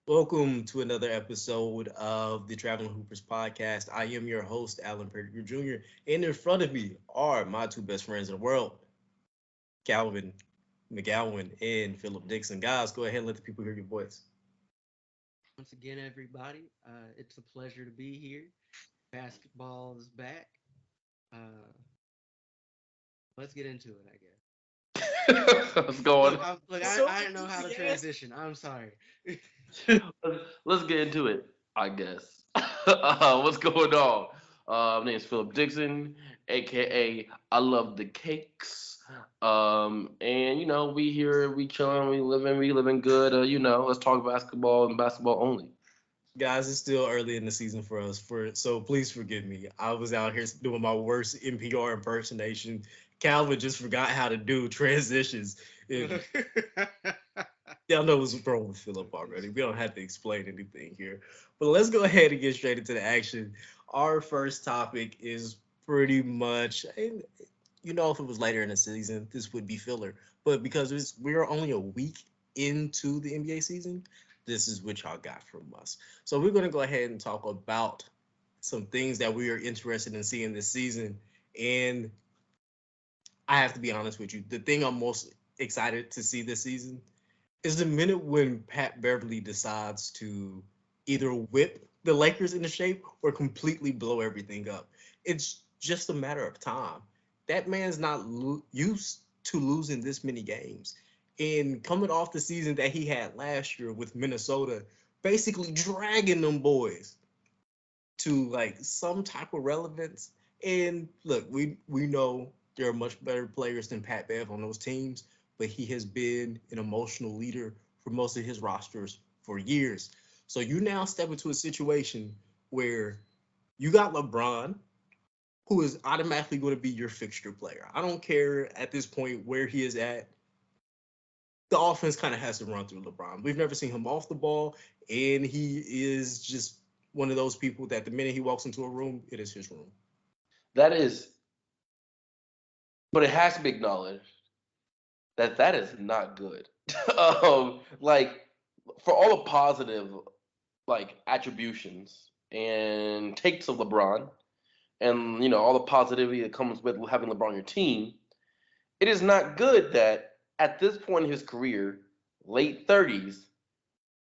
Welcome to another episode of the Traveling Hoopers podcast. I am your host, Alan Pettigrew Jr., and in front of me are my two best friends in the world, Calvin McGowan and Philip Dixon. Guys, go ahead and let the people hear your voice. Once again, everybody, it's a pleasure to be here. Basketball is back. Uh, let's get into it, I guess. What's going Look, I, So I don't know how to enthusiastic. transition. I'm sorry. Let's get into it, I guess. What's going on? My name is Philip Dixon, aka I love the cakes. And we here, we chilling, we living good. Let's talk basketball and basketball only. Guys, it's still early in the season for us. So please forgive me. I was out here doing my worst NPR impersonation. Calvin just forgot how to do transitions. And y'all know what's wrong with Philip already. We don't have to explain anything here. But let's go ahead and get straight into the action. Our first topic is pretty much, and if it was later in the season, this would be filler. But because we're only a week into the NBA season, this is what y'all got from us. So we're going to go ahead and talk about some things that we are interested in seeing this season. And I have to be honest with you, the thing I'm most excited to see this season is the minute when Pat Beverly decides to either whip the Lakers into shape or completely blow everything up. It's just a matter of time. That man's not used to losing this many games. And coming off the season that he had last year with Minnesota, basically dragging them boys to like some type of relevance. And look, we know there are much better players than Pat Bev on those teams, but he has been an emotional leader for most of his rosters for years. So you now step into a situation where you got LeBron, who is automatically going to be your fixture player. I don't care at this point where he is at. The offense kind of has to run through LeBron. We've never seen him off the ball, and he is just one of those people that the minute he walks into a room, it is his room. That is, but it has to be acknowledged that that is not good. Like for all the positive like attributions and takes of LeBron, and all the positivity that comes with having LeBron on your team, it is not good that at this point in his career, late 30s,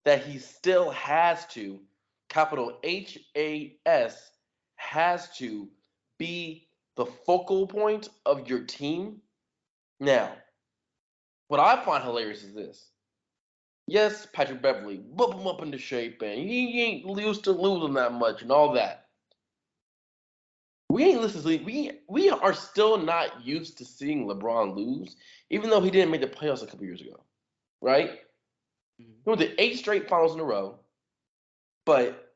that he still has to, capital HAS, has to be the focal point of your team. Now, what I find hilarious is this. Yes, Patrick Beverly, whoop him up into shape, and he ain't used to losing that much and all that. We ain't listening. We are still not used to seeing LeBron lose, even though he didn't make the playoffs a couple years ago, right? Mhm. He went to 8 straight finals in a row, but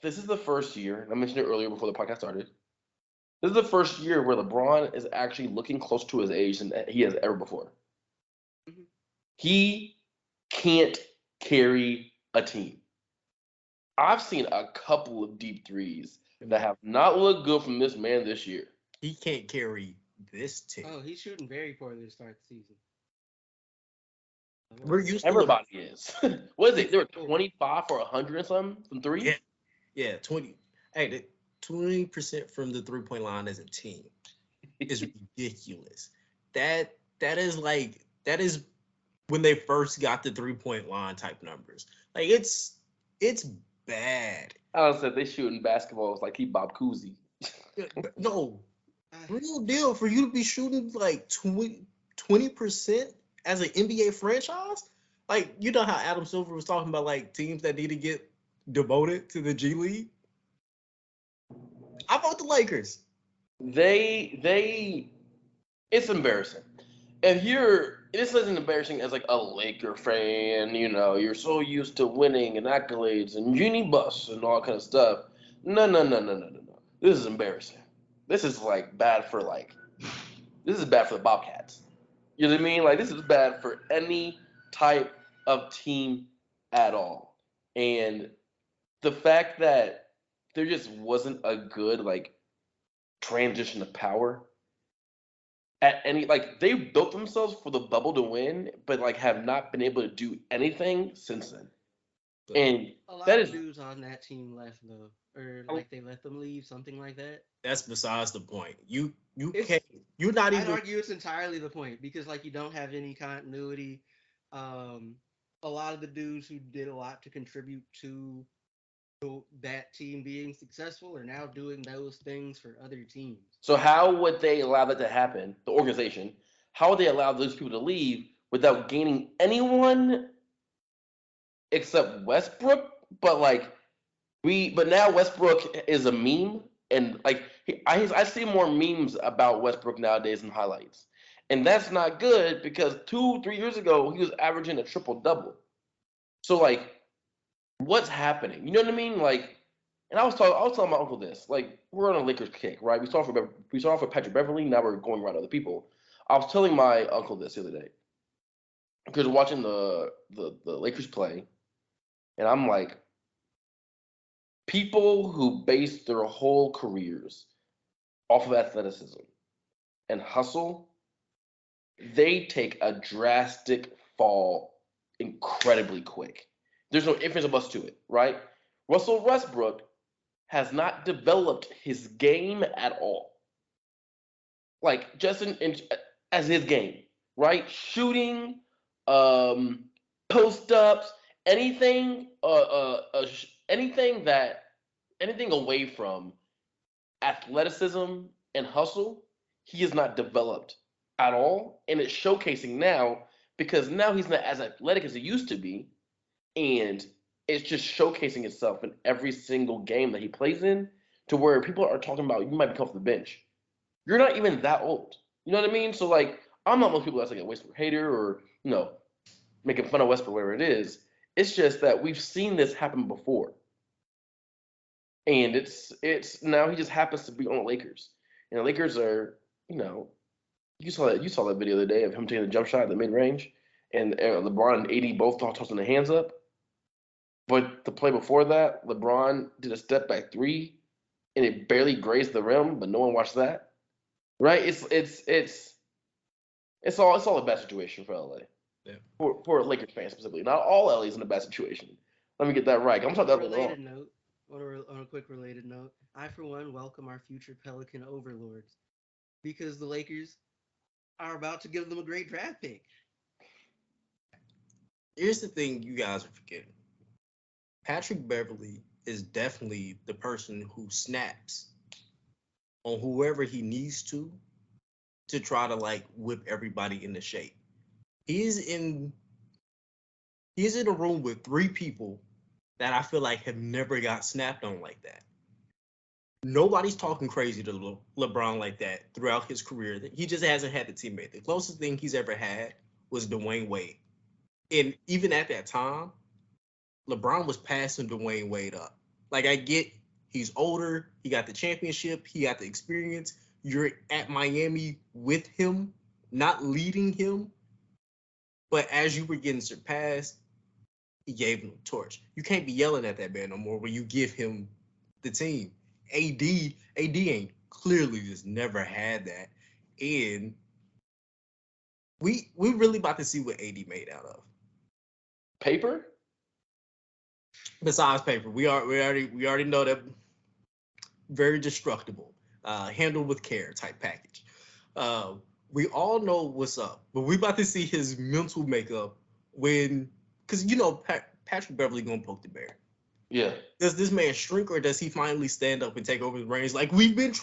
this is the first year. I mentioned it earlier before the podcast started. This is the first year where LeBron is actually looking close to his age than he has ever before. Mhm. He can't carry a team. I've seen a couple of deep threes that And have not looked good from this man this year. he can't carry this Oh, team. he's shooting very poorly to start the season. I will We're say used to that. LeBron. Everybody is. What is Yeah, it? They were 25 for 100 and something from yeah, threes? yeah. 20. Hey, 20% from the 3 point line as a team is ridiculous. That is when they first got the 3 point line type numbers. Like it's bad. I said they shooting basketballs like he Bob Cousy. No, I, real deal for you to be shooting like 20% as an NBA franchise. Like how Adam Silver was talking about like teams that need to get devoted to the G League. I vote the Lakers. They it's embarrassing. If you're this isn't embarrassing as like a Laker fan, you're so used to winning and accolades and Genie Bus and all kind of stuff. No, no, no, no, no, no, no. This is embarrassing. This is like bad for like this is bad for the Bobcats. You know what I mean? Like this is bad for any type of team at all. And the fact that there just wasn't a good like transition of power at any like they built themselves for the bubble to win, but like have not been able to do anything since then. But And A lot that of is, dudes on that team left though, or I like they let them leave, something like that. that's besides the point. You It's can't. You're not I'd even. argue it's entirely the point because like you don't have any continuity. Um, a lot of the dudes who did a lot to contribute to that team being successful are now doing those things for other teams. so how would they allow that to happen? The organization, how would they allow those people to leave without gaining anyone except Westbrook? But like but now Westbrook is a meme, and like I see more memes about Westbrook nowadays in highlights, and that's not good because 2 3 years ago he was averaging a triple double. So like, what's happening? You know what I mean? Like, and I was telling my uncle this. Like, we're on a Lakers kick, right? We started off with Patrick Beverly. Now we're going around other people. I was telling my uncle this the other day because watching the Lakers play, and I'm like, people who base their whole careers off of athleticism and hustle, they take a drastic fall incredibly quick. There's no ifs or buts to it, right? Russell Westbrook has not developed his game at all. Like just as his game, right? Shooting, um, post ups, anything, anything anything away from athleticism and hustle, he is not developed at all, and it's showcasing now because now he's not as athletic as he used to be, and it's just showcasing itself in every single game that he plays in, to where people are talking about you might be off the bench. You're not even that old. You know what I mean? So like, I'm not most people that's like a Westbrook hater or making fun of Westbrook, whatever it is. It's just that we've seen this happen before, and it's now he just happens to be on the Lakers, and the Lakers are, you know, you saw that video the other day of him taking the jump shot at the mid range, and LeBron and AD both tossing their hands up. But the play before that, LeBron did a step back three, and it barely grazed the rim, but no one watched that. Right? It's all a bad situation for LA, Yeah. for Lakers fans specifically. Not all LA is in a bad situation. Let me get that right. I'm On talking a that wrong. related note, on a quick related note, I for one welcome our future Pelican overlords because the Lakers are about to give them a great draft pick. Here's the thing you guys are forgetting. Patrick Beverly is definitely the person who snaps on whoever he needs to try to like whip everybody into shape. He's in he's in a room with three people that I feel like have never got snapped on like that. Nobody's talking crazy to LeBron like that throughout his career. He just hasn't had the teammate. The closest thing he's ever had was Dwayne Wade. And even at that time, LeBron was passing Dwayne Wade up. Like I get he's older, he got the championship, he got the experience. You're at Miami with him, not leading him, but as you were getting surpassed, he gave him the torch. You can't be yelling at that man no more when you give him the team. AD ain't clearly just never had that. And we really about to see what AD made out of. Paper? Besides paper, we already know that very destructible, handled with care type package. Uh, we all know what's up, but we about to see his mental makeup when, because Patrick Beverly gonna poke the bear. Yeah. Does this man shrink or does he finally stand up and take over the reins? Like we've been.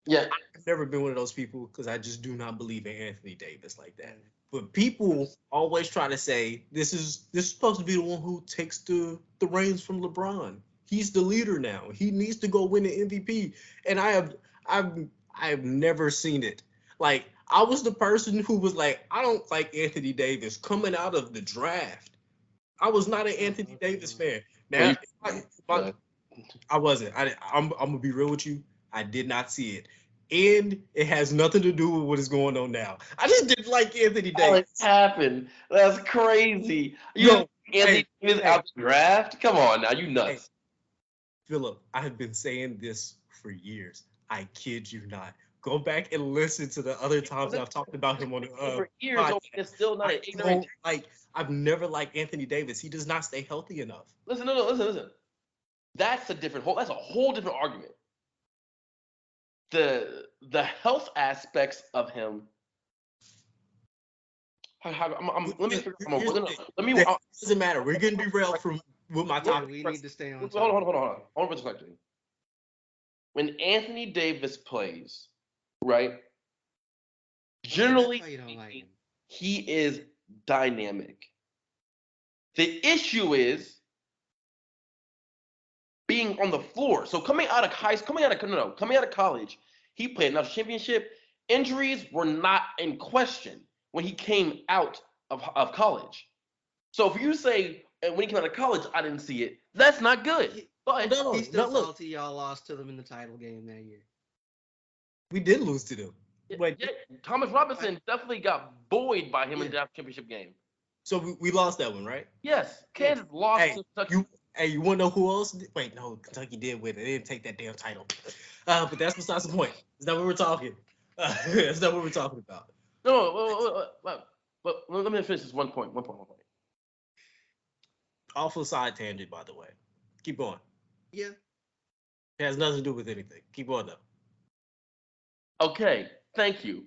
Yeah. I've never been one of those people because I just do not believe in Anthony Davis like that. But people always try to say this is supposed to be the one who takes the reins from LeBron. He's the leader now. He needs to go win the MVP. And I have never seen it. Like I was the person who was like, I don't like Anthony Davis coming out of the draft. I was not an Anthony Davis fan. Well, Now, yeah. I wasn't. I'm gonna be real with you. I did not see it, and it has nothing to do with what is going on now. I just didn't like Anthony How it Davis. happened? That's crazy. You No, Anthony Davis hey, out the draft? Come on now, you hey, nuts. Philip. I have been saying this for years. I kid you not. Go back and listen to the other times I've talked about him on the For years, podcast. it's still not I an ignorant. I've never liked Anthony Davis. He does not stay healthy enough. Listen, no, listen. That's a different whole. That's a whole different argument. The health aspects of him. Let me figure. Let me. That doesn't matter. We're getting derailed from what my Yeah, topic. we need to stay on. Hold on. I want to perspect you. When Anthony Davis plays, right? Generally, That's why you don't like him. he is dynamic. The issue is being on the floor. So coming out of college, he played enough championship. Injuries were not in question when he came out of college. So if you say when he came out of college, I didn't see it, that's not good. But He's still salty y'all lost to them in the title game that year. We did lose to them. But yeah, Thomas Robinson definitely got buoyed by him in the championship game. So we lost that one, right? Yes, Kansas lost to Kentucky. You want to know who else? Wait, no, Kentucky did win. They didn't take that damn title. But that's besides the point. Is that what we're talking? That's not what we're talking about. No, let me finish this one point. Awful side tangent, by the way. Keep going. Yeah. It has nothing to do with anything. Keep going, though. Okay, thank you.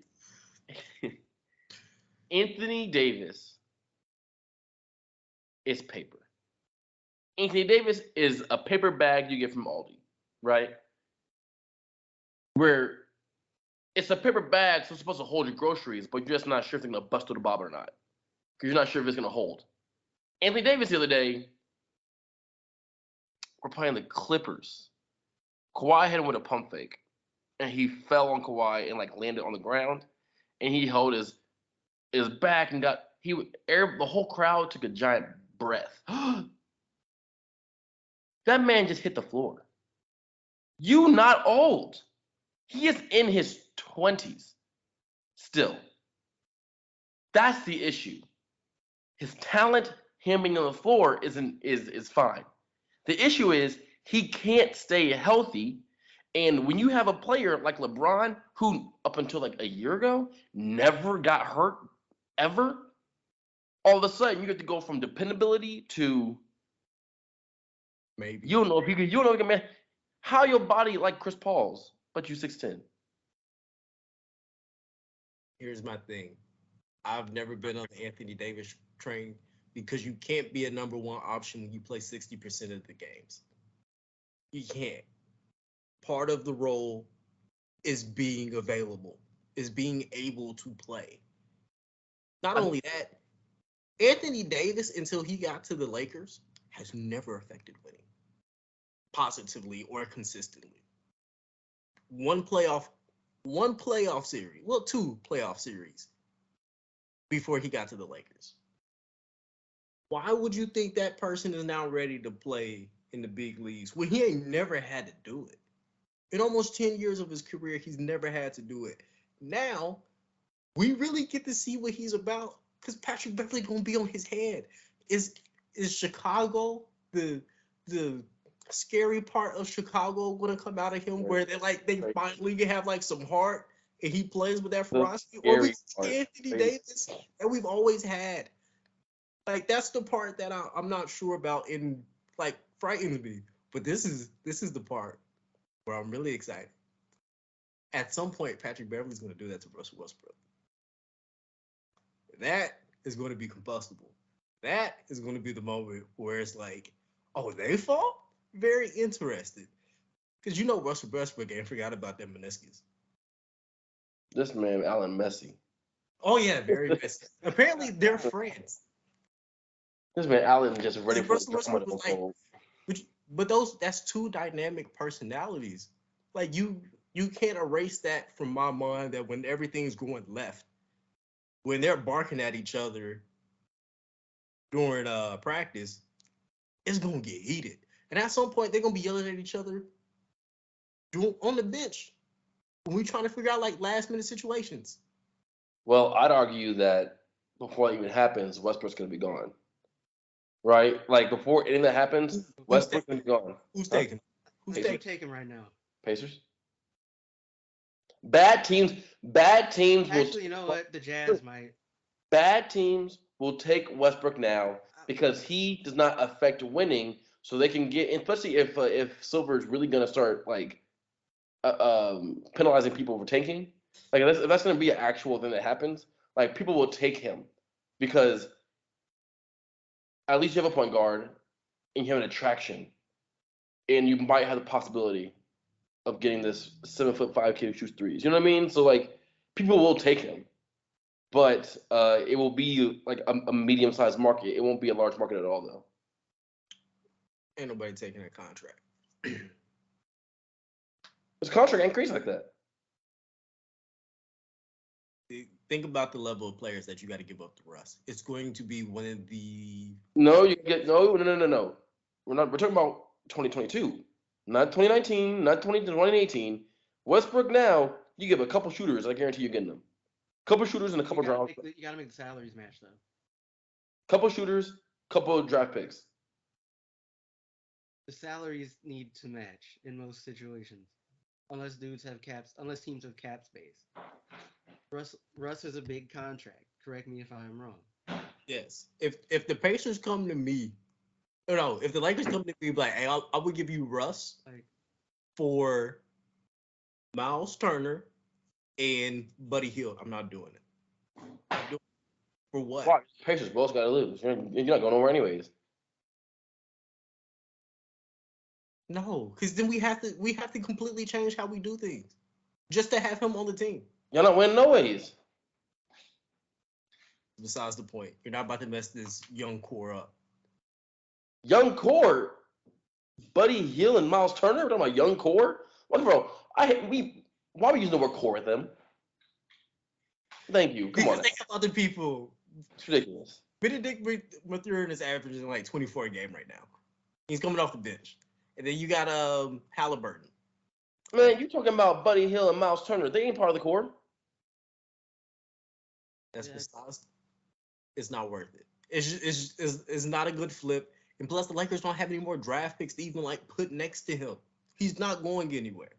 Anthony Davis is paper. Anthony Davis is a paper bag you get from Aldi, right? Where it's a paper bag, so it's supposed to hold your groceries, but you're just not sure if it's going to bust through the bottom or not. Because you're not sure if it's going to hold. Anthony Davis the other day, we're playing the Clippers. Kawhi hit him with a pump fake. And he fell on Kawhi and landed on the ground. And he held his back and the whole crowd took a giant breath. That man just hit the floor. You not old. He is in his 20s still. That's the issue. His talent, him being on the floor, is fine. The issue is he can't stay healthy. And when you have a player like LeBron, who up until a year ago never got hurt ever, all of a sudden you get to go from dependability to maybe you don't know if you can how your body like Chris Paul's, but you 6'10". Here's my thing. I've never been on the Anthony Davis train because you can't be a number one option when you play 60% of the games. You can't. Part of the role is being available, is being able to play. Not only that, Anthony Davis, until he got to the Lakers, has never affected winning positively or consistently. One playoff series, well, 2 playoff series before he got to the Lakers. Why would you think that person is now ready to play in the big leagues when he ain't never had to do it? In almost 10 years of his career, he's never had to do it. Now, we really get to see what he's about because Patrick Beverly gonna be on his head. Is Chicago the scary part of Chicago gonna come out of him where they finally have some heart and he plays with that ferocity? Or we see Anthony Davis that we've always had. That's the part that I'm not sure about and frightens me. But this is the part where I'm really excited. At some point, Patrick Beverly's going to do that to Russell Westbrook. That is going to be combustible. That is going to be the moment where it's oh, they fall? Very interested. Because Russell Westbrook ain't forgot about that meniscus. This man, Allen Messi. Oh, yeah, very messy. Apparently, they're friends. This man, Allen, just ready for Russell Westbrook was but that's 2 dynamic personalities. You can't erase that from my mind that when everything's going left, when they're barking at each other during practice, it's gonna get heated. And at some point they're gonna be yelling at each other on the bench when we're trying to figure out last minute situations. Well, I'd argue that before it even happens, Westbrook's gonna be gone. Right? Before anything that happens, Westbrook's gonna be gone. Who's taking? Who's taking right now? Pacers. Bad teams, bad teams will Actually, you know what? The Jazz might. bad teams will take Westbrook now because he does not affect winning, so they can get, especially if Silver is really gonna start like penalizing people for tanking. Like if that's gonna be an actual thing that happens, like people will take him because at least you have a point guard and you have an attraction, and you might have the possibility of getting this 7'5" kid who shoots threes. You know what I mean? So like people will take him, but it will be like a medium sized market. It won't be a large market at all, though. Ain't nobody taking that contract. His contract ain't crazy like that. Think about the level of players that you got to give up to Russ. It's going to be one of the No, you get no. We're talking about 2022, not 2019, not 2018. Westbrook now, you give a couple shooters, I guarantee you're getting them. Couple shooters and a couple draft, You gotta make the salaries match though. couple shooters, couple draft picks. The salaries need to match in most situations, unless teams have cap space. Russ is a big contract. Correct me if I'm wrong. yes. If the Pacers come to me, no, if the Lakers come to me, like, hey, I would give you Russ Like, for Miles Turner and Buddy Hield. I'm not doing it. I'm doing it for what? Watch, Pacers both got to lose. You're not going nowhere anyways. No, because then we have to completely change how we do things just to have him on the team. You're not winning no ways. Besides the point, you're not about to mess this young core up. Young core, Buddy Hill and Miles Turner. We're talking about young core. What, bro? Why are we using the word core with them? Thank you. Come Because on, they have other people. it's ridiculous. Benedict Mathurin is averaging like 24 a game right now. He's coming off the bench, and then you got Halliburton. Man, you talking about Buddy Hill and Miles Turner? They ain't part of the core. That's yeah, besides. It's not worth it. It's not a good flip. And plus, the Lakers don't have any more draft picks to even like put next to him. He's not going anywhere.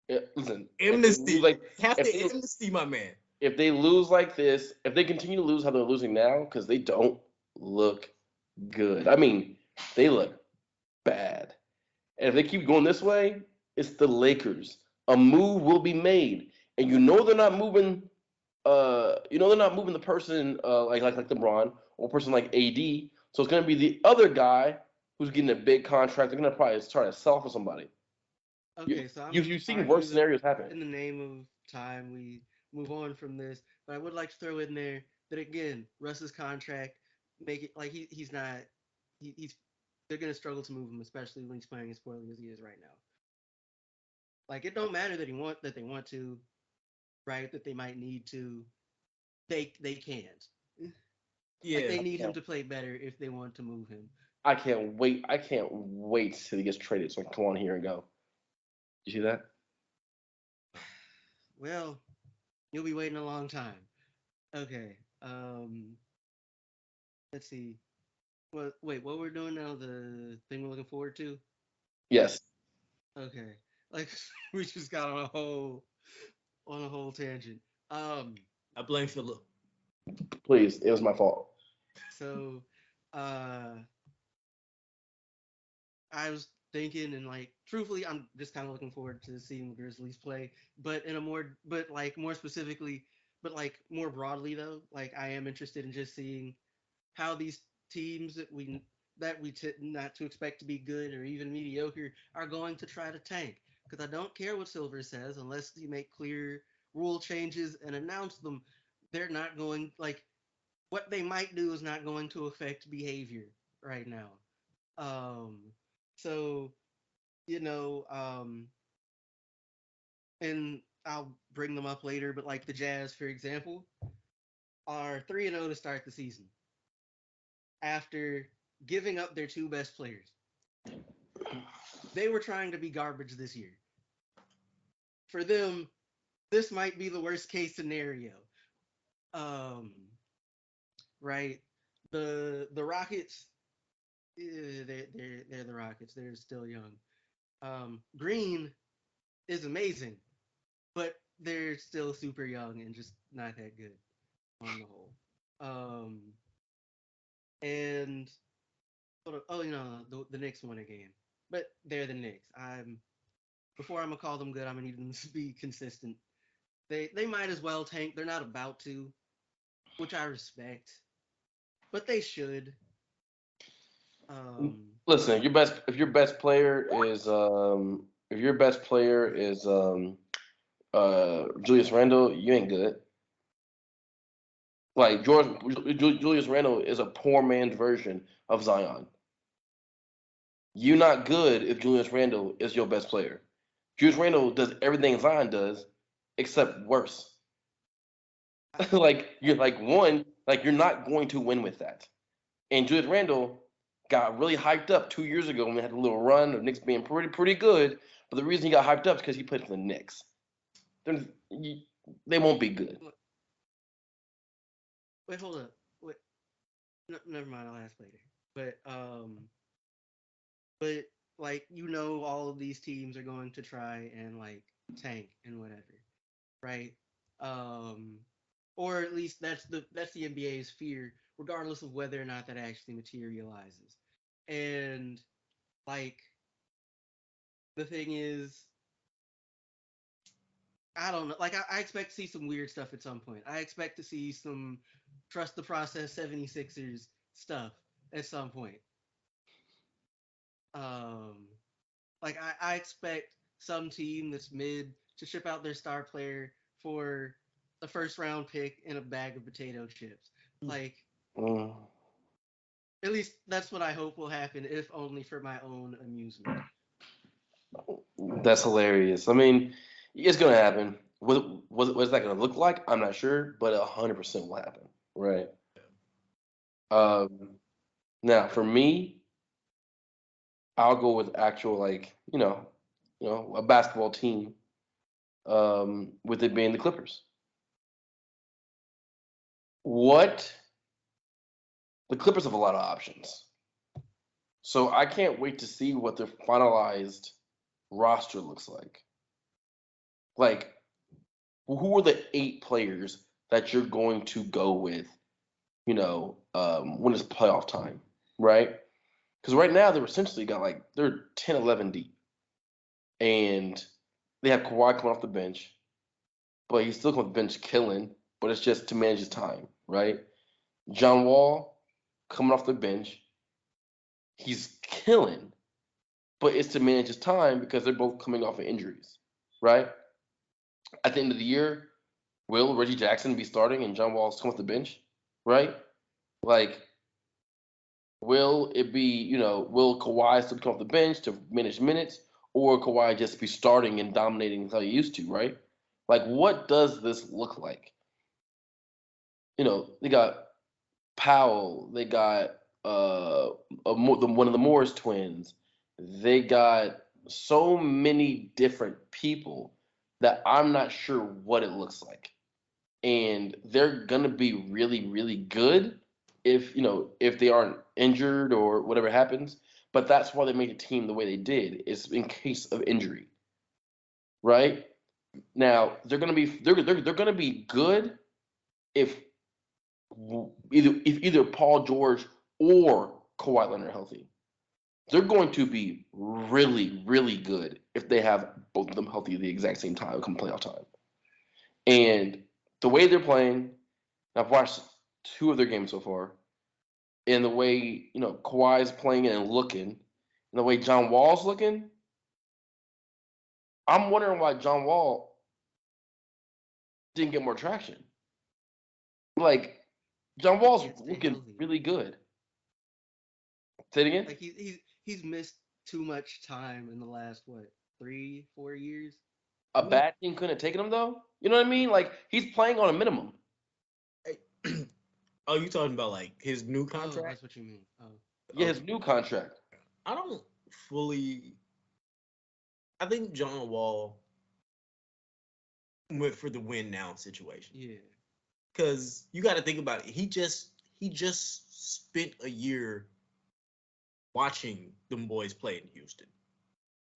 Yeah, listen, Amnesty. Have if to they, amnesty my man. if they lose like this, if they continue to lose how they're losing now, because they don't look good. I mean, they look bad. And if they keep going this way, it's the Lakers. A move will be made, and you know they're not moving. They're not moving the person like LeBron or a person like AD. So it's gonna be the other guy who's getting a big contract. They're gonna probably try to sell for somebody. You, okay, so you've seen argue worse that scenarios happen. in the name of time we move on from this, but I would like to throw in there that again, Russ's contract make it like he's not he's they're gonna struggle to move him, especially when he's playing as poorly as he is right now. Like it don't matter that they want to, right? That they might need to. They can't. Like Yeah, they need him to play better if they want to move him. I can't wait. I can't wait till he gets traded so I can come on here and go. You see that? Well, you'll be waiting a long time. Okay. Let's see. Well, wait, what we're doing now? The thing we're looking forward to? Yes. Okay. Like we just got on a whole tangent. Um, I blame Philip. Please. It was my fault. so uh I was thinking and like truthfully I'm just kind of looking forward to seeing the Grizzlies play, but in a more but like more specifically, but like more broadly though, like I am interested in just seeing how these teams that we not to expect to be good or even mediocre are going to try to tank. Because I don't care what Silver says unless you make clear rule changes and announce them. They're not going like what they might do is not going to affect behavior right now. Um, so you know, and I'll bring them up later, but like the Jazz, for example, are 3-0 to start the season after giving up their two best players. They were trying to be garbage this year. For them, this might be the worst case scenario. Um, right? The Rockets, they're the Rockets. They're still young. Green is amazing. but they're still super young and just not that good on the whole. And oh, the Knicks won a game, but they're the Knicks. Before I'm gonna call them good, I'm gonna need them to be consistent. They might as well tank. They're not about to, which I respect, but they should. Um, Listen, if your best player is Julius Randle, you ain't good. Like Julius Randle is a poor man's version of Zion. You're not good if Julius Randle is your best player. Julius Randle does everything Zion does, except worse. You're not going to win with that. And Julius Randle got really hyped up 2 years ago when we had a little run of Knicks being pretty good. But the reason he got hyped up is because he played for the Knicks. They're, they won't be good. wait, hold up. Wait, never mind. I'll ask later. But like all of these teams are going to try and like tank and whatever, right? Um, or at least that's the NBA's fear, regardless of whether or not that actually materializes. And like the thing is, I don't know. Like I expect to see some weird stuff at some point. I expect to see some trust the process 76ers stuff at some point. Um, like I expect some team that's mid to ship out their star player for a first round pick and a bag of potato chips. Like Mm, at least that's what I hope will happen, if only for my own amusement. that's hilarious. I mean, it's gonna happen. What's that gonna look like? I'm not sure, but 100% will happen. Right. Um, Now for me, I'll go with actual a basketball team. With it being the Clippers. What the Clippers have a lot of options, so I can't wait to see what their finalized roster looks like. Like, who are the 8 players that you're going to go with? When it's playoff time, right? Because right now they're essentially got like they're 10, 11 deep, and they have Kawhi coming off the bench, but he's still coming off the bench killing. But it's just to manage his time, right? John Wall coming off the bench, he's killing, but it's to manage his time because they're both coming off of injuries, right? At the end of the year, will Reggie Jackson be starting and John Wall's come off the bench, right? Like, will it be, will Kawhi still come off the bench to manage minutes, or Kawhi just be starting and dominating how he used to, right? Like, what does this look like? They got Powell, they got one of the Morris twins, they got so many different people that I'm not sure what it looks like, and they're gonna be really really good if they aren't injured or whatever happens. But that's why they made the team the way they did, is in case of injury, right? Now they're gonna be good if either Paul George or Kawhi Leonard are healthy. They're going to be really, really good if they have both of them healthy at the exact same time come playoff time. And the way they're playing, I've watched 2 of their games so far, and the way Kawhi's playing and looking, and the way John Wall's looking, I'm wondering why John Wall didn't get more traction. Like, John He Wall's can't stay looking healthy. really good. Say it again. Like he's missed too much time in the last 3-4 years. A bad team couldn't have taken him though. You know what I mean? Like, he's playing on a minimum. Oh, you talking about like his new Oh, contract? that's what you mean. Oh, Yeah, his Okay. new contract. I don't fully. I think John Wall went for the win now situation yeah. because you got to think about it. He just spent a year watching them boys play in Houston.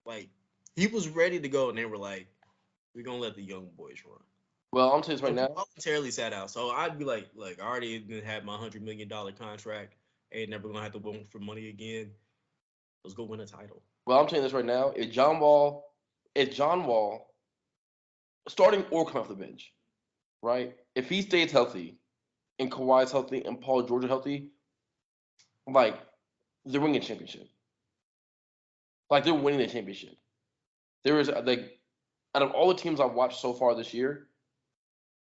Like he was ready to go, and they were like, We're gonna let the young boys run. Well, I'm telling you this right So he now. voluntarily sat out. So I'd be like, I already done had my $100 million contract. Ain't never gonna have to win for money again. Let's go win a title. Well, I'm telling you this right now. If John Wall starting or come off the bench, right? If he stays healthy and Kawhi's healthy and Paul George are healthy, like they're winning a championship. Like they're winning the championship. There is like out of all the teams I've watched so far this year,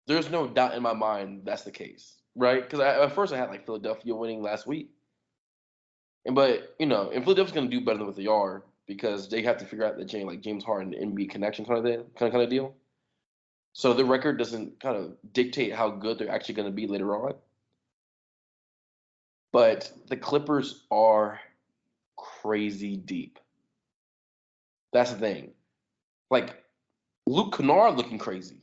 there's no doubt in my mind that's the case, right? Because at first I had like Philadelphia winning last week, but and Philadelphia's going to do better than what they are because they have to figure out the James Harden NBA connection kind of deal. So the record doesn't kind of dictate how good they're actually going to be later on. But the Clippers are crazy deep. That's the thing. Like Luke Kennard looking crazy.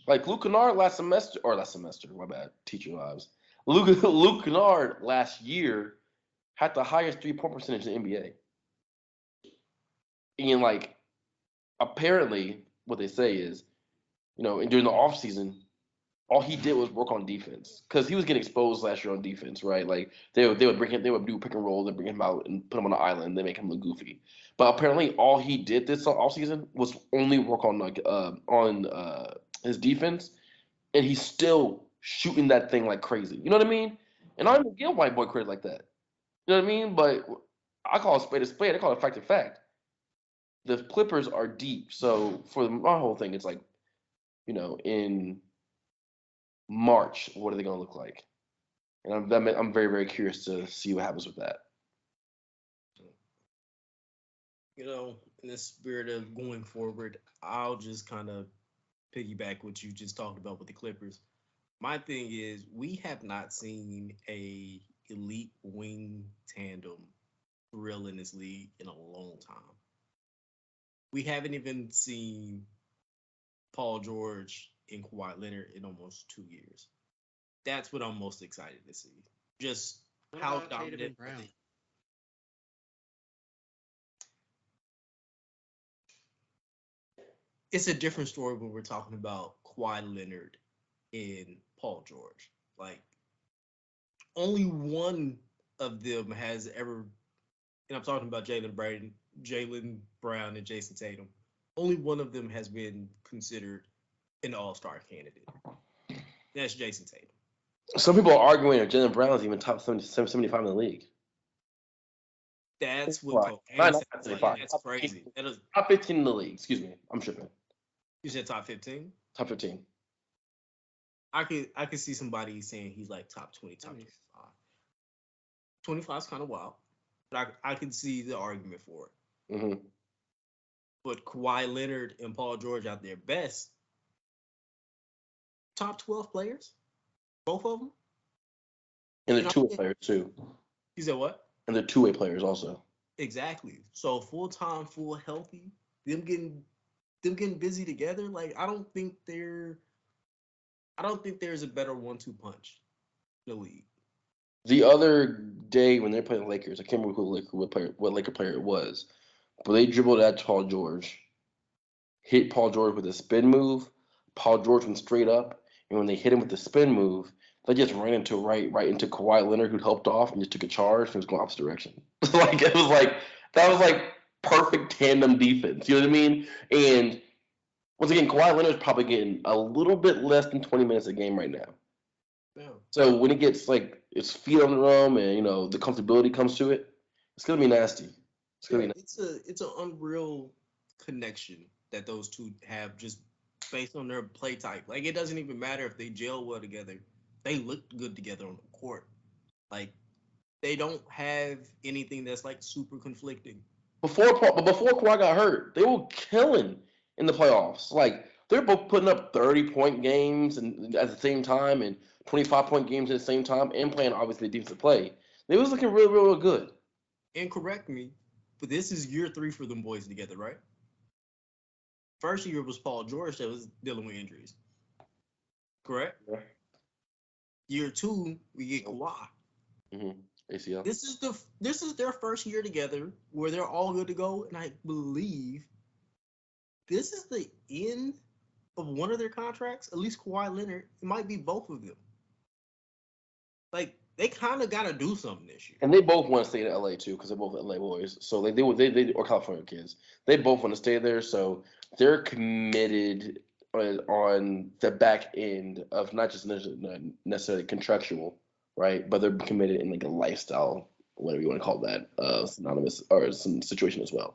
Like Luke Kennard last semester, my bad, teacher lives. Luke Kennard last year had the highest 3-point percentage in the NBA. And like apparently what they say is, and during the offseason, all he did was work on defense because he was getting exposed last year on defense, right? Like they would do pick and roll, they bring him out and put him on the island, they make him look goofy. But apparently, all he did this offseason was only work on his defense, and he's still shooting that thing like crazy. You know what I mean? And I don't even get white boy credit like that. You know what I mean? But I call it spade a spade. I call it fact a fact. The Clippers are deep, so for my whole thing, it's like, in March, what are they going to look like? And I'm very, very curious to see what happens with that. In the spirit of going forward, I'll just kind of piggyback what you just talked about with the Clippers. My thing is, we have not seen a elite wing tandem real in this league in a long time. We haven't even seen Paul George and Kawhi Leonard in almost 2 years. That's what I'm most excited to see. Just What how about Tatum dominant and Brown? it's a different story when we're talking about Kawhi Leonard and Paul George. Like only one of them has ever, and I'm talking about Jalen Brown, and Jason Tatum. Only one of them has been considered an All-Star candidate. That's Jason Tatum. Some people are arguing that Jalen Brown is even top 75 in the league. That's what Right. cocaine Not sounds like. 75. That's crazy. That is, Top 15 in the league. Excuse me. I'm tripping. you said top 15. Top 15. I could see somebody saying he's like top 20, top 25. 25 is kind of wild, but I can see the argument for it. Mm-hmm. But Kawhi Leonard and Paul George out there best top 12 players, both of them. And You they're know, two-way players too. you said what? And they're two-way players also. Exactly. So full time, full healthy, them getting busy together. Like I don't think there's a better 1-2 punch in the league. The other day when they're playing the Lakers, I can't remember what Laker player it was, but they dribbled at Paul George, hit Paul George with a spin move. Paul George went straight up, and when they hit him with the spin move, they just ran into right into Kawhi Leonard, who helped off and just took a charge and was going opposite direction. That was like perfect tandem defense. You know what I mean? And once again, Kawhi Leonard's probably getting a little bit less than 20 minutes a game right now. Yeah. So when it gets like its feet on the rum and the comfortability comes to it, it's gonna be nasty. It's gonna Yeah, be it's an unreal connection that those two have just based on their play type. Like it doesn't even matter if they gel well together. They look good together on the court. Like they don't have anything that's like super conflicting. before Kawhi got hurt, they were killing in the playoffs. Like they're both putting up 30-point games and at the same time and 25-point games at the same time and playing obviously defensive play. They was looking real, real, real good. And correct me, but this is year 3 for them boys together, right? First year was Paul George that was dealing with injuries. Correct? Yeah. Year 2, we get Kawhi. Mm-hmm. ACL. This is their first year together where they're all good to go, and I believe this is the end of one of their contracts. At least Kawhi Leonard. It might be both of them. Like they kind of got to do something this year. And they both want to stay in LA too because they're both LA boys. So like they or California kids. They both want to stay there. So they're committed on the back end of not just necessarily contractual, right? But they're committed in like a lifestyle, whatever you want to call that, synonymous or some situation as well.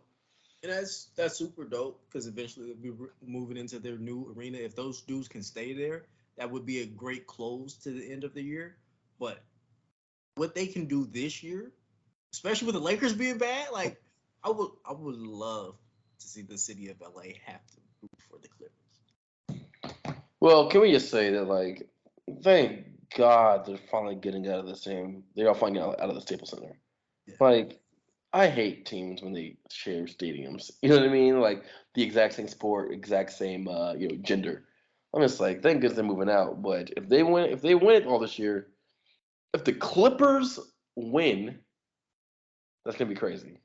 And that's super dope because eventually they'll be moving into their new arena. If those dudes can stay there, that would be a great close to the end of the year. But what they can do this year, especially with the Lakers being bad, like I would love to see the city of LA have to root for the Clippers. Well, can we just say that like thank God they're finally getting out of the same. They're all finally out of the Staples Center. Yeah. Like I hate teams when they share stadiums. You know what I mean? Like the exact same sport, exact same gender. I'm just like, thank goodness they're moving out. But if they win it all this year, if the Clippers win, that's gonna be crazy.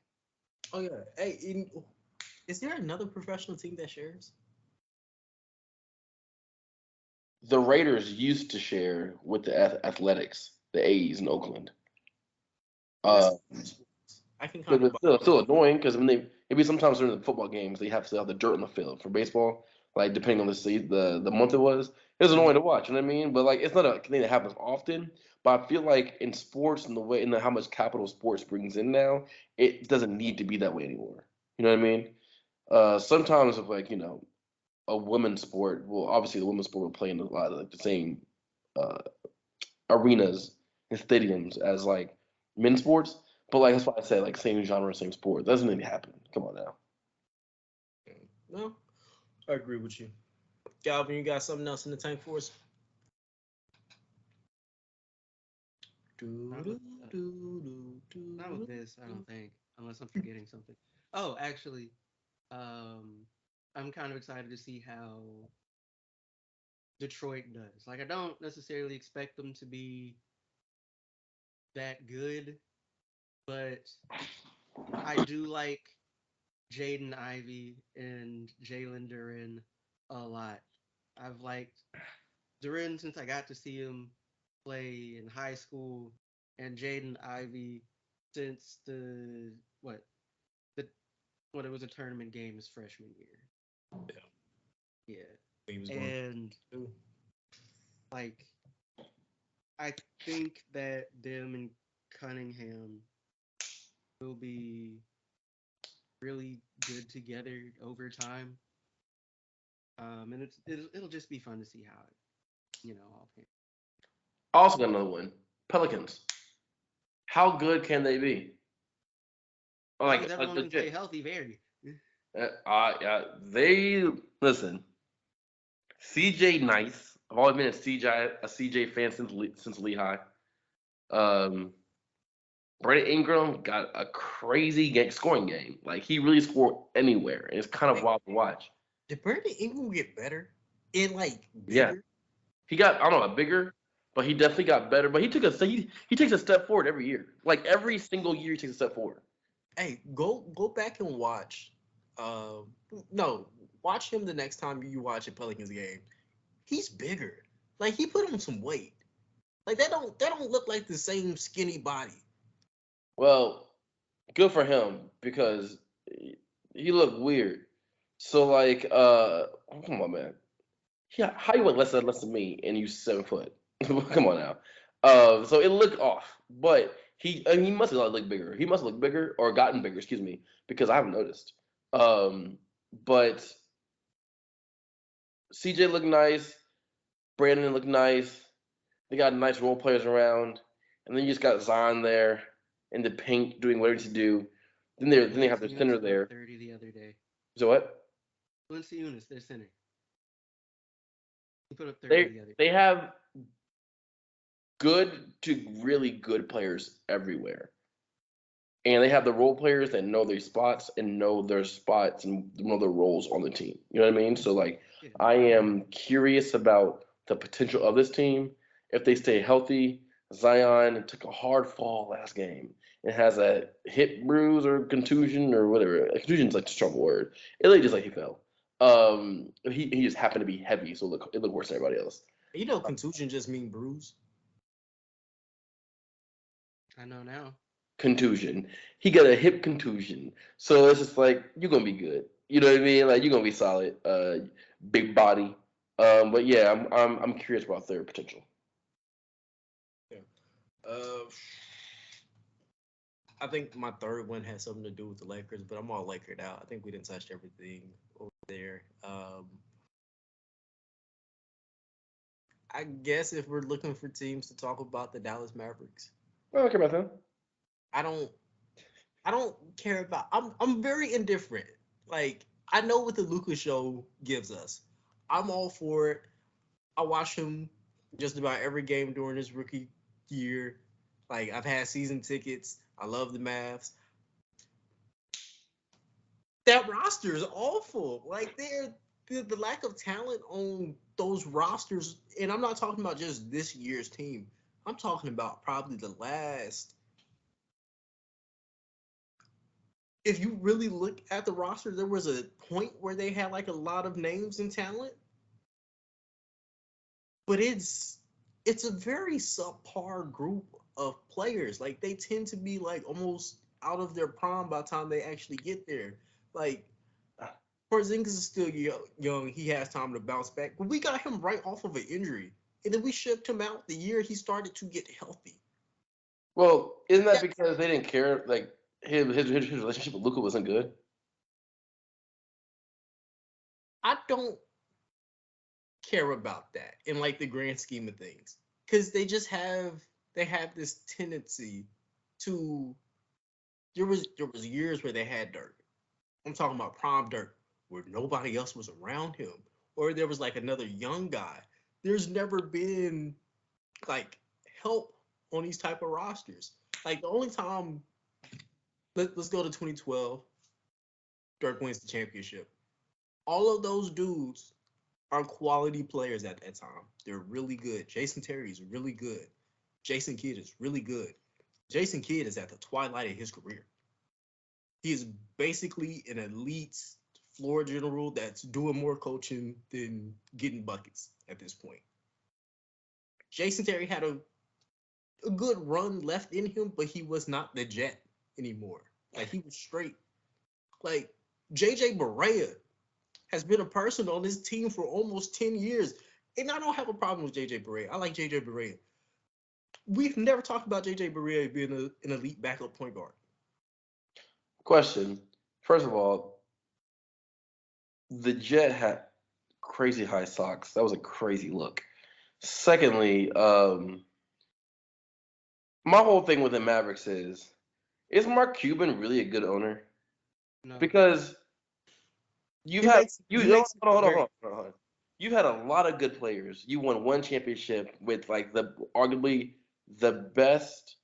Oh yeah. Hey, is there another professional team that shares? The Raiders used to share with the Athletics, the A's in Oakland. That's Uh, I can but kind of it's still annoying because when they maybe sometimes during the football games they have to have the dirt on the field for baseball. Like depending on the month it was annoying to watch. You know what I mean? But like it's not a thing that happens often. But I feel like in sports and the way and how much capital sports brings in now, it doesn't need to be that way anymore. You know what I mean? Sometimes if like a women's sport, well obviously the women's sport will play in a lot of like the same uh, arenas and stadiums as like men's sports. But like that's why I say like same genre, same sport. It doesn't really happen. Come on now. no. I agree with you. Galvin, you got something else in the tank for us? Not with not with this, I don't think, unless I'm forgetting something. Oh, actually, I'm kind of excited to see how Detroit does. Like, I don't necessarily expect them to be that good, but I do like Jaden Ivey and Jalen Duren a lot. I've liked Duren since I got to see him play in high school, and Jaden Ivey since what the it was a tournament game his freshman year. Yeah, he was Yeah, going. and like I think that them and Cunningham will be really good together over time. And it'll just be fun to see how all pans. Also got another one. Pelicans. How good can they be? As long as Like everyone can stay legit. healthy, very. They listen. CJ Nice. I've always been a CJ fan since Lehigh. Um, Brandon Ingram got a crazy scoring game. Like he really scored anywhere, and it's kind of Wait, wild to watch. did Brandon Ingram get better? And like Yeah, bigger? he got I don't know bigger, but he definitely got better. But he takes a step forward every year. Like every single year, he takes a step forward. Hey, go back and watch. Um, no, watch him the next time you watch a Pelicans game. He's bigger. Like he put on some weight. Like that don't look like the same skinny body. Well, good for him because he looked weird. So like, come on, man. Yeah, how you went less than me and you 7 foot? Come on now. So it looked off, but he must have looked bigger. He must have looked bigger or gotten bigger, excuse me, because I haven't noticed. But CJ looked nice. Brandon looked nice. They got nice role players around, and then you just got Zion there in the paint doing whatever to do. Then they have their Valanciunas center put up there. 30 the other day. So what? Valanciunas, their center. He put up 30 They the other they have good to really good players everywhere. And they have the role players that know their spots and know their roles on the team. You know what I mean? So like day. Yeah. I am curious about the potential of this team if they stay healthy. Zion took a hard fall last game. It has a hip bruise or contusion or whatever. A contusion is like a strong word. It really just like he fell. He just happened to be heavy, so it looked worse than everybody else. Contusion just mean bruise. I know now. Contusion. He got a hip contusion, so it's just like you're gonna be good. You know what I mean? Like you're gonna be solid. Big body. But yeah, I'm curious about third potential. Yeah. Uh, I think my third one has something to do with the Lakers, but I'm all Lakered out. I think we didn't touch everything over there. I guess if we're looking for teams to talk about the Dallas Mavericks, Okay, my thing. I don't I don't care about. I'm very indifferent. Like I know what the Luca show gives us. I'm all for it. I watch him just about every game during his rookie year. Like I've had season tickets. I love the Mavs. That roster is awful. Like the lack of talent on those rosters, and I'm not talking about just this year's team. I'm talking about probably the last. If you really look at the roster, there was a point where they had like a lot of names and talent, but it's a very subpar group of players. Like they tend to be like almost out of their prime by the time they actually get there. Like Porzingis is still young. He has time to bounce back. But we got him right off of an injury, and then we shipped him out the year he started to get healthy. Well, isn't that That because they didn't care? Like his relationship with Luca wasn't good. I don't care about that in like the grand scheme of things, because they have this tendency to. There was years where they had Dirk. I'm talking about prime Dirk, where nobody else was around him, or there was like another young guy. There's never been like help on these type of rosters. Like the only time, let's go to 2012, Dirk wins the championship. All of those dudes are quality players at that time. They're really good. Jason Terry is really good. Jason Kidd is really good. Jason Kidd is at the twilight of his career. He is basically an elite floor general that's doing more coaching than getting buckets at this point. Jason Terry had a good run left in him, but he was not the Jet anymore. Like he was straight. Like JJ Barea has been a person on this team for almost 10 years. And I don't have a problem with JJ Barea. I like JJ Barea. We've never talked about JJ Barea being an elite backup point guard. Question. First of all, the Jet had crazy high socks. That was a crazy look. Secondly, my whole thing with the Mavericks is Mark Cuban really a good owner? No. Because you've He had makes you he hold makes it on, hold on, hold very on, hold on, hold on. You've had a lot of good players. You won one championship with like the the best,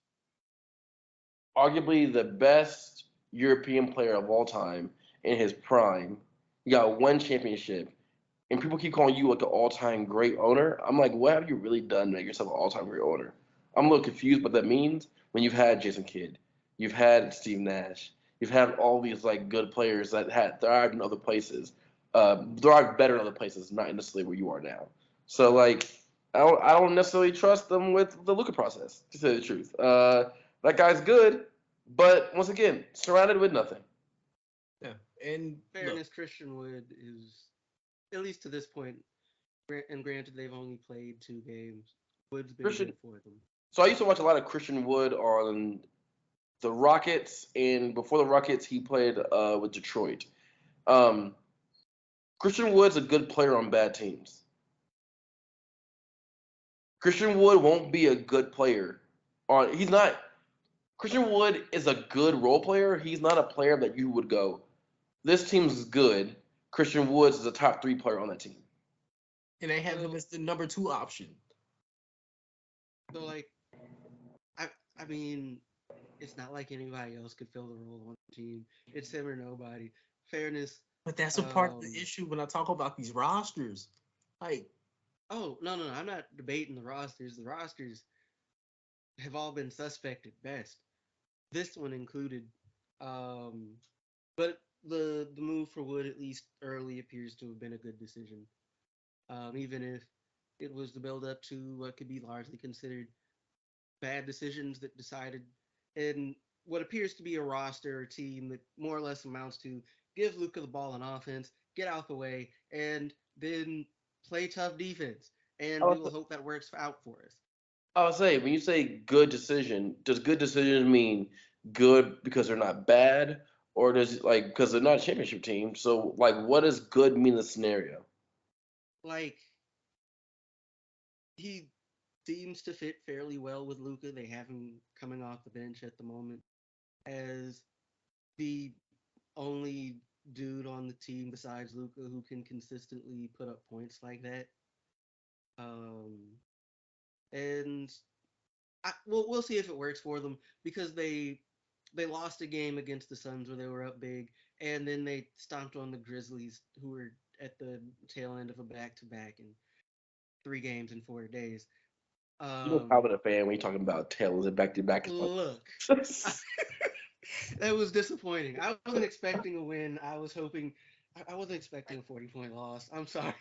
arguably the best European player of all time in his prime. You got one championship, and people keep calling you like an all-time great owner. I'm like, what have you really done to make yourself an all-time great owner? I'm a little confused what that means when you've had Jason Kidd, you've had Steve Nash, you've had all these like good players that had thrived in other places, thrived better in other places, not necessarily where you are now. So like, I don't necessarily trust them with the Luka process, to say the truth. That guy's good, but once again, surrounded with nothing. yeah. And look, Fairness, Christian Wood is, at least to this point, and granted they've only played 2 games. Wood's been Christian. good for them. So I used to watch a lot of Christian Wood on the Rockets, and before the Rockets, he played with Detroit. Um, Christian Wood's a good player on bad teams. Christian Wood won't be a good player on. He's not. Christian Wood is a good role player. He's not a player that you would go. This team's good. Christian Woods is a top three player on that team. and they have him So, as the number two option. so like, I, I mean, it's not like anybody else could fill the role on the team. It's him or nobody. Fairness. But that's a part of the Um. issue when I talk about these rosters. Like, Oh no, no, no, I'm not debating the rosters. The rosters have all been suspect at best. This one included. Um. But the move for Wood, at least early, appears to have been a good decision. Even if it was the build up to what could be largely considered bad decisions that decided in what appears to be a roster or team that more or less amounts to give Luca the ball on offense, get out the way, and then play tough defense. And we will hope that works out for us. I'll say, when you say good decision, does good decision mean good because they're not bad, or does it like because they're not a championship team? So like, what does good mean in the scenario? Like he seems to fit fairly well with Luca. They have him coming off the bench at the moment as the only dude on the team besides Luca who can consistently put up points like that. Um, and we'll see if it works for them because they lost a game against the Suns where they were up big, and then they stomped on the Grizzlies who were at the tail end of a back to back in 3 games in 4 days. You know, Um, Calvin a fan when you're talking about tails and back to back is like, Look, that was disappointing. I wasn't expecting a win. I was hoping. I wasn't expecting a 40-point loss. I'm sorry.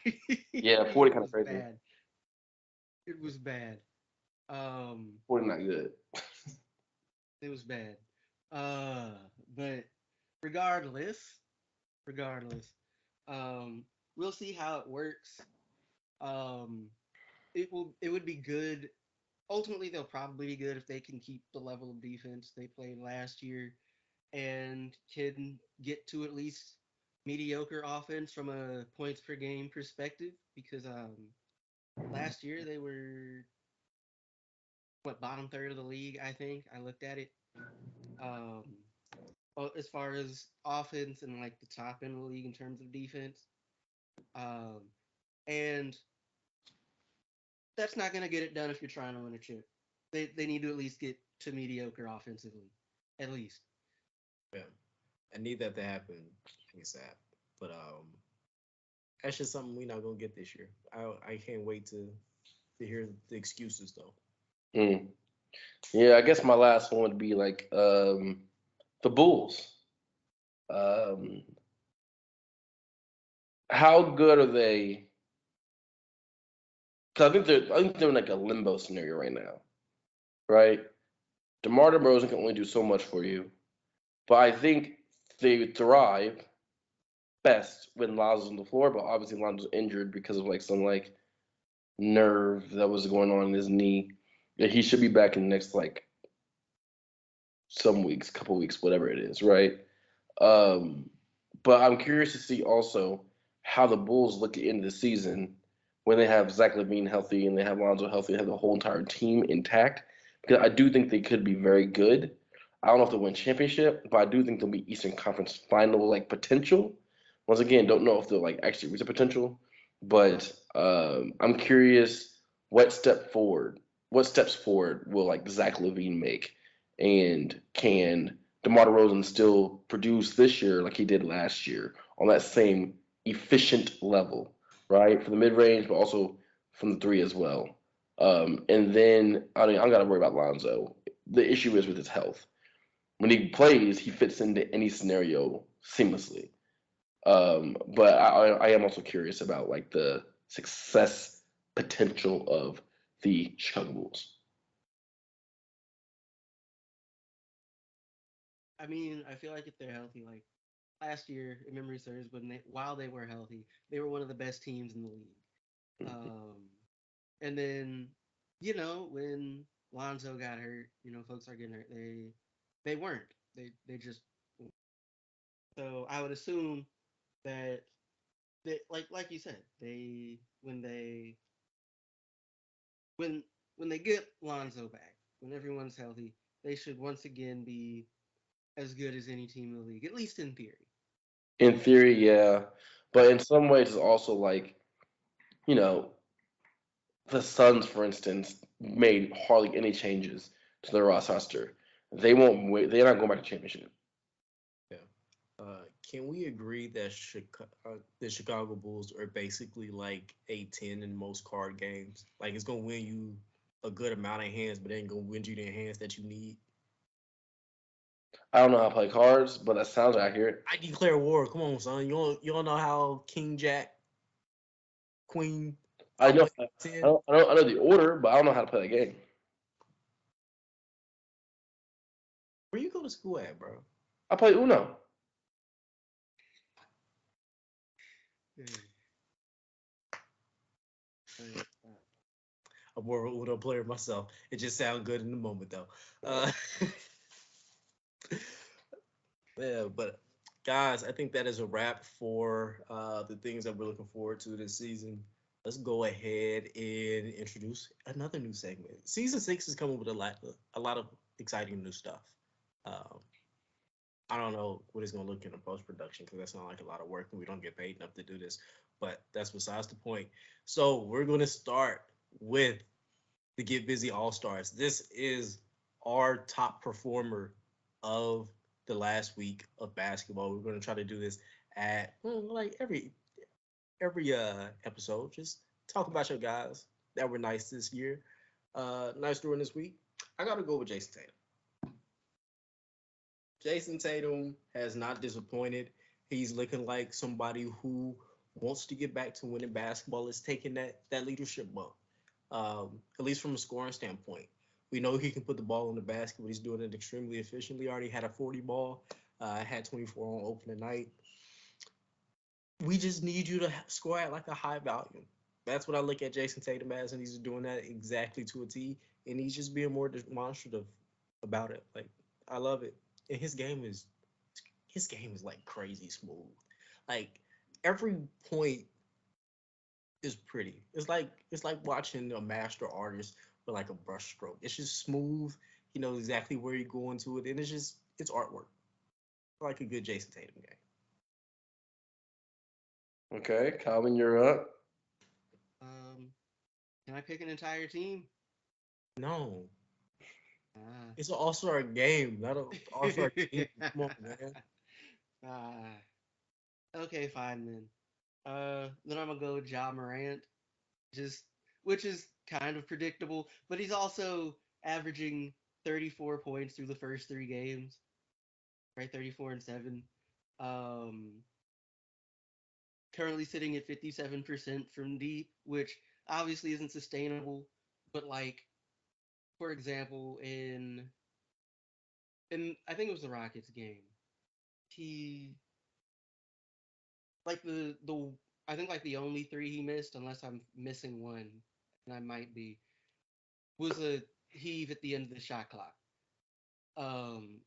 yeah, 40 It kind of was crazy. bad. It was bad. Um, 40 not good. it was bad. Uh, but regardless, regardless, um, we'll see how it works. Um, it would be good. Ultimately, they'll probably be good if they can keep the level of defense they played last year and can get to at least mediocre offense from a points per game perspective because last year they were what bottom third of the league. I think I looked at it. um as far as offense and like the top end of the league in terms of defense. um and that's not going to get it done if you're trying to win a chip. They need to at least get to mediocre offensively, at least. Yeah, I need that to happen ASAP. But that's just something we're not gonna get this year. I can't wait to hear the excuses though. Mm. Yeah, I guess my last one would be like the Bulls. Um, how good are they? Because I think they're in like a limbo scenario right now, right? DeMar DeRozan can only do so much for you, but I think they thrive best when Lonzo's on the floor. But obviously Lonzo's injured because of like some like nerve that was going on in his knee. Yeah, he should be back in the next like some weeks, couple weeks, whatever it is, right? Um, but I'm curious to see also how the Bulls look at the end of the season when they have Zach Levine healthy and they have Lonzo healthy, and have the whole entire team intact. Because I do think they could be very good. I don't know if they'll win championship, but I do think they'll be Eastern Conference final like potential. Once again, don't know if they'll like actually reach the potential, but I'm curious what steps forward will like Zach Levine make, and can DeMar DeRozan still produce this year like he did last year on that same efficient level, right? For the mid range, but also from the three as well. And then I mean, I'm gotta worry about Lonzo. The issue is with his health. When he plays, he fits into any scenario seamlessly. But I am also curious about like the success potential of the Chicago Bulls. I mean, I feel like if they're healthy, like last year, if memory serves, while they were healthy, they were one of the best teams in the league. Um, and then, when Lonzo got hurt, folks are getting hurt. They weren't. They just so I would assume that like you said, they when when they get Lonzo back, when everyone's healthy, they should once again be as good as any team in the league, at least in theory. In theory, yeah, but in some ways, it's also like you know the Suns, for instance, made hardly any changes to their roster. They won't wait. They're not going back to championship. Yeah. Can we agree that the Chicago Bulls are basically like a 10 in most card games? Like it's gonna win you a good amount of hands, but it ain't gonna win you the hands that you need. I don't know how to play cards, but that sounds accurate. I declare war. Come on, son. You don't know how King Jack Queen I know. outplay I 10? I know the order, but I don't know how to play the game. Where you go to school at, bro? I play Uno. Hmm. But, I'm more of a Uno player myself. It just sounds good in the moment, though. Uh, yeah, but guys, I think that is a wrap for the things that we're looking forward to this season. Let's go ahead and introduce another new segment. Season 6 is coming with a lot of exciting new stuff. Um, I don't know what it's gonna look in the post production because that's not like a lot of work and we don't get paid enough to do this. But that's besides the point. So we're gonna start with the Get Busy All Stars. This is our top performer of the last week of basketball. We're gonna try to do this at like every episode. Just talk about your guys that were nice this year, nice during this week. I gotta go with Jason Tatum. Jason Tatum has not disappointed. He's looking like somebody who wants to get back to winning basketball. Is taking that leadership bump, at least from a scoring standpoint. We know he can put the ball in the basket, but he's doing it extremely efficiently. Already had a 40 ball, had 24 on opening night. We just need you to score at like a high volume. That's what I look at Jason Tatum as, and he's doing that exactly to a T. And he's just being more demonstrative about it. Like I love it. And his game is like crazy smooth. Like every point is pretty. It's like watching a master artist with like a brush stroke. It's just smooth. He knows exactly where you're going to it, and it's artwork. Like a good Jason Tatum game. Okay, Calvin, you're up. um, can I pick an entire team? No, Ah. it's an all-star game, not an all-star team. Come on, man. ah. Okay, fine then. Then I'm gonna go with Ja Morant, just which is kind of predictable, but he's also averaging 34 points through the first three games, right? 34 and 7. Um, Currently sitting at 57% from deep, which obviously isn't sustainable. But like, for example, in I think it was the Rockets game, he like the I think like the only three he missed, unless I'm missing one, and I might be, was a heave at the end of the shot clock.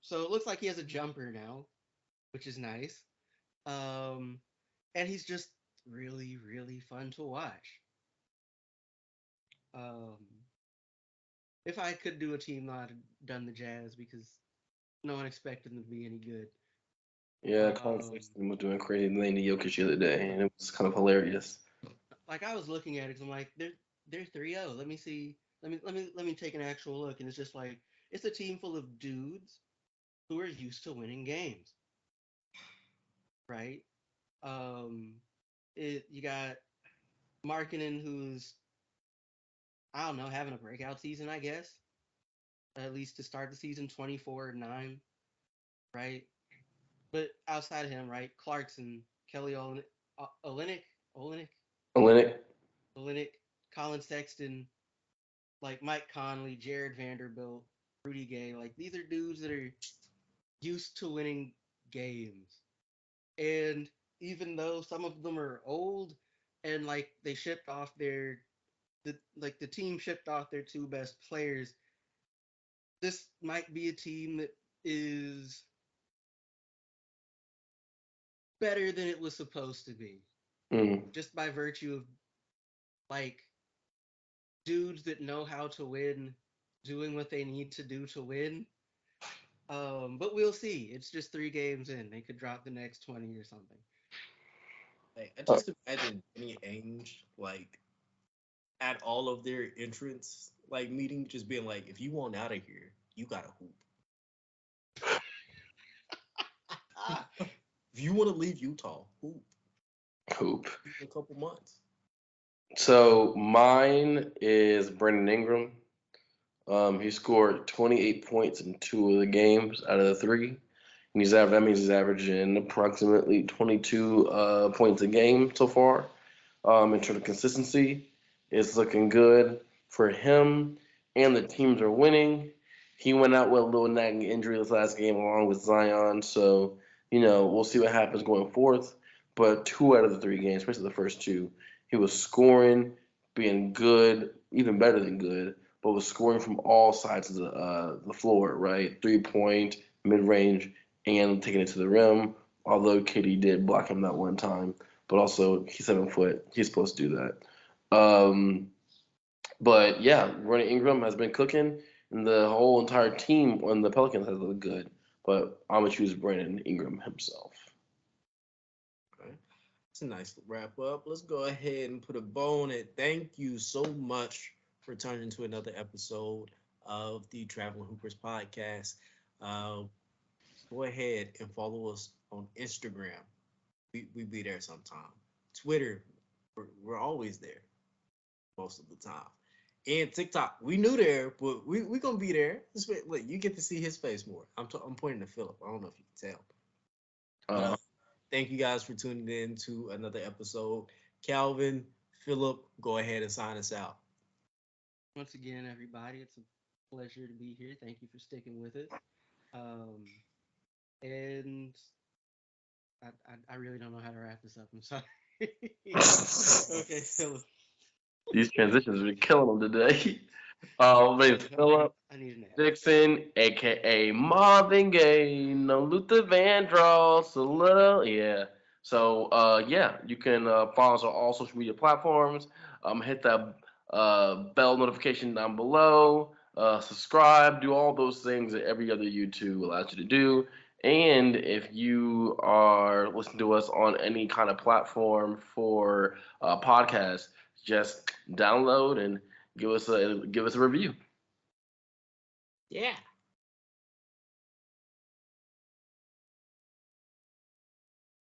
So it looks like he has a jumper now, which is nice. Um, and he's just really, really fun to watch. Um, if I could do a team, I'd have done the Jazz because no one expected them to be any good. Yeah, Colin Um, Sexton was doing crazy lane to Jokic the other day, and it was kind of hilarious. like I was looking at it, 'cause I'm like, they're 3-0. Let me see. Let me take an actual look, and it's just like it's a team full of dudes who are used to winning games, right? Um, you got Markkinen, who's I don't know, having a breakout season, I guess. At least to start the season, 24-9, right? But outside of him, right? Clarkson, Kelly Olynyk, Olynyk, Olenek, Olynyk, Colin Sexton, like Mike Conley, Jared Vanderbilt, Rudy Gay. Like these are dudes that are used to winning games. And even though some of them are old and like they shipped off the team shipped off their two best players, this might be a team that is better than it was supposed to be. mm. Just by virtue of like dudes that know how to win doing what they need to do to win. But we'll see. It's just 3 games in. They could drop the next 20 or something. Like I Uh, just imagine Danny Ainge like at all of their entrance like meeting, just being like, if you want out of here, you gotta hoop. If you want to leave Utah, hoop. Hoop. In a couple months. So mine is Brandon Ingram. He scored 28 points in two of the games out of the three. And that means he's averaging approximately 22 points a game so far. In terms of consistency, it's looking good for him, and the teams are winning. He went out with a little nagging injury this last game along with Zion, so we'll see what happens going forth. But 2 out of the 3 games, especially the first two, he was scoring, being good, even better than good, but was scoring from all sides of the floor, right? 3 point, mid range, and taking it to the rim. Although KD did block him that one time, but also he's 7 foot. He's supposed to do that. But yeah, Running Ingram has been cooking, and the whole entire team on the Pelicans has looked good. But I'm gonna choose Brandon Ingram himself. Okay. It's a nice wrap up. Let's go ahead and put a bow on it. Thank you so much for turning to another episode of the Traveling Hoopers podcast. Uh, Go ahead and follow us on Instagram. We be there sometime. Twitter, we're always there most of the time. And TikTok, we new there, but we gonna be there. Look, you get to see his face more. I'm pointing to Philip. I don't know if you can tell, but Uh, thank you guys for tuning in to another episode. Calvin, Philip, go ahead and sign us out. Once again, everybody, it's a pleasure to be here. Thank you for sticking with us. Um, and I really don't know how to wrap this up. I'm sorry. Okay, Philip. these transitions are killing them today. My name's Philip I need a nap. Dixon, aka Marvin Gaye, no Luther Vandross, a little, yeah. So yeah, you can follow us on all social media platforms. Hit that bell notification down below. Subscribe, do all those things that every other YouTube allows you to do. And if you are listening to us on any kind of platform for podcasts, just download and give us a review. Yeah.